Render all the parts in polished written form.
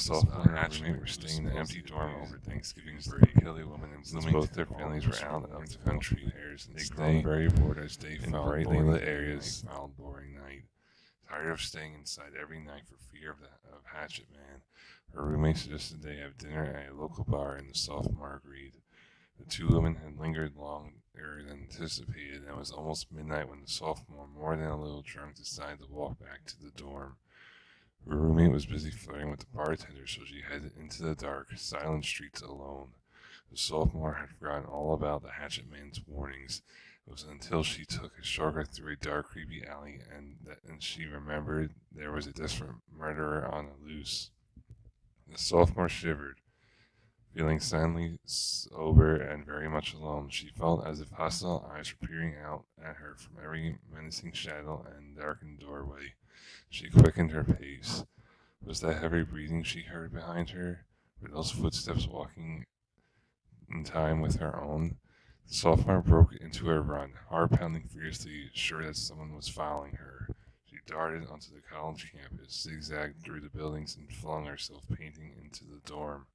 sophomore and her roommate were staying in the empty dorm over Thanksgiving break. Kelly woman and since both their families were out of the country, they'd grown very bored as they found brightly lit areas found boring night. Tired of staying inside every night for fear of Hatchet Man, her roommate suggested they have dinner at a local bar, and the sophomore agreed. The two women had lingered longer than anticipated, and it was almost midnight when the sophomore, more than a little drunk, decided to walk back to the dorm. Her roommate was busy flirting with the bartender, so she headed into the dark, silent streets alone. The sophomore had forgotten all about the Hatchet Man's warnings. It was until she took a shortcut through a dark, creepy alley and she remembered there was a desperate murderer on the loose. The sophomore shivered. Feeling suddenly sober and very much alone, she felt as if hostile eyes were peering out at her from every menacing shadow and darkened doorway. She quickened her pace. Was that heavy breathing she heard behind her? Were those footsteps walking in time with her own? The sophomore broke into a run, heart pounding fiercely, sure that someone was following her. She darted onto the college campus, zigzagged through the buildings, and flung herself panting into the dorm.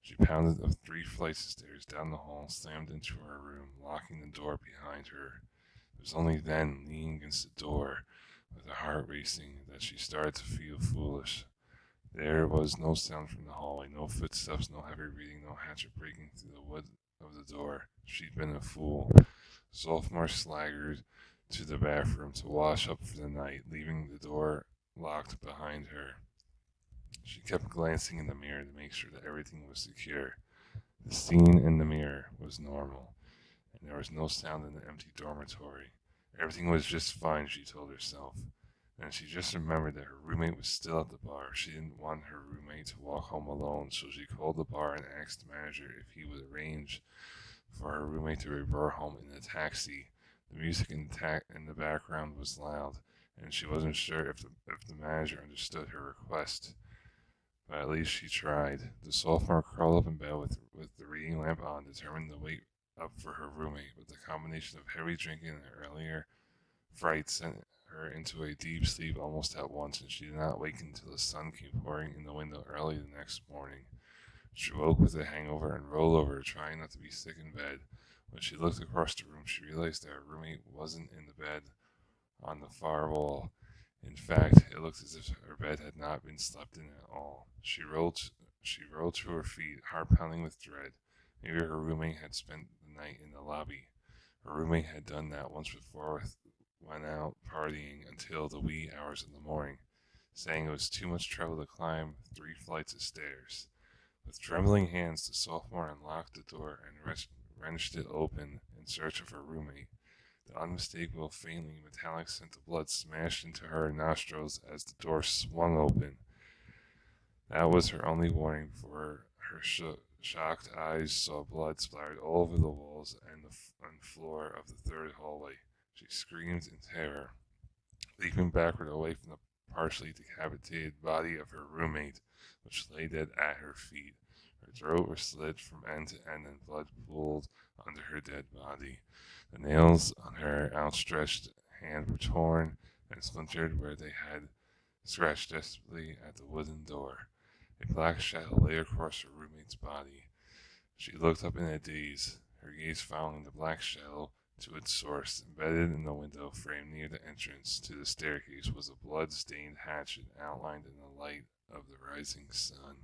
She pounded up 3 flights of stairs down the hall and slammed into her room, locking the door behind her. It was only then, leaning against the door, with her heart racing, that she started to feel foolish. There was no sound from the hallway, no footsteps, no heavy breathing, no hatchet breaking through the wood of the door. She'd been a fool. Sophomore slaggered to the bathroom to wash up for the night, leaving the door locked behind her. She kept glancing in the mirror to make sure that everything was secure. The scene in the mirror was normal, and there was no sound in the empty dormitory. Everything was just fine, she told herself. And she just remembered that her roommate was still at the bar. She didn't want her roommate to walk home alone, so she called the bar and asked the manager if he would arrange for her roommate to bring her home in a taxi. The music in the background was loud, and she wasn't sure if the manager understood her request. But at least she tried. The sophomore curled up in bed with the reading lamp on, determined to wait up for her roommate, but the combination of heavy drinking and earlier fright sent her into a deep sleep almost at once, and she did not wake until the sun came pouring in the window early the next morning. She woke with a hangover and rolled over, trying not to be sick in bed. When she looked across the room, she realized that her roommate wasn't in the bed on the far wall. In fact, it looked as if her bed had not been slept in at all. She rolled to her feet, heart pounding with dread. Maybe her roommate had spent the night in the lobby. Her roommate had done that once before, went out partying until the wee hours of the morning, saying it was too much trouble to climb 3 flights of stairs. With trembling hands, the sophomore unlocked the door and wrenched it open in search of her roommate. The unmistakable, faintly metallic scent of blood smashed into her nostrils as the door swung open. That was her only warning, for her shocked eyes saw blood splattered all over the walls and the floor of the third hallway. She screamed in terror, leaping backward away from the partially decapitated body of her roommate, which lay dead at her feet. Her throat was slit from end to end, and blood pooled under her dead body. The nails on her outstretched hand were torn and splintered where they had scratched desperately at the wooden door. A black shadow lay across her roommate's body. She looked up in a daze, her gaze following the black shadow to its source. Embedded in the window frame near the entrance to the staircase was a blood-stained hatchet outlined in the light of the rising sun.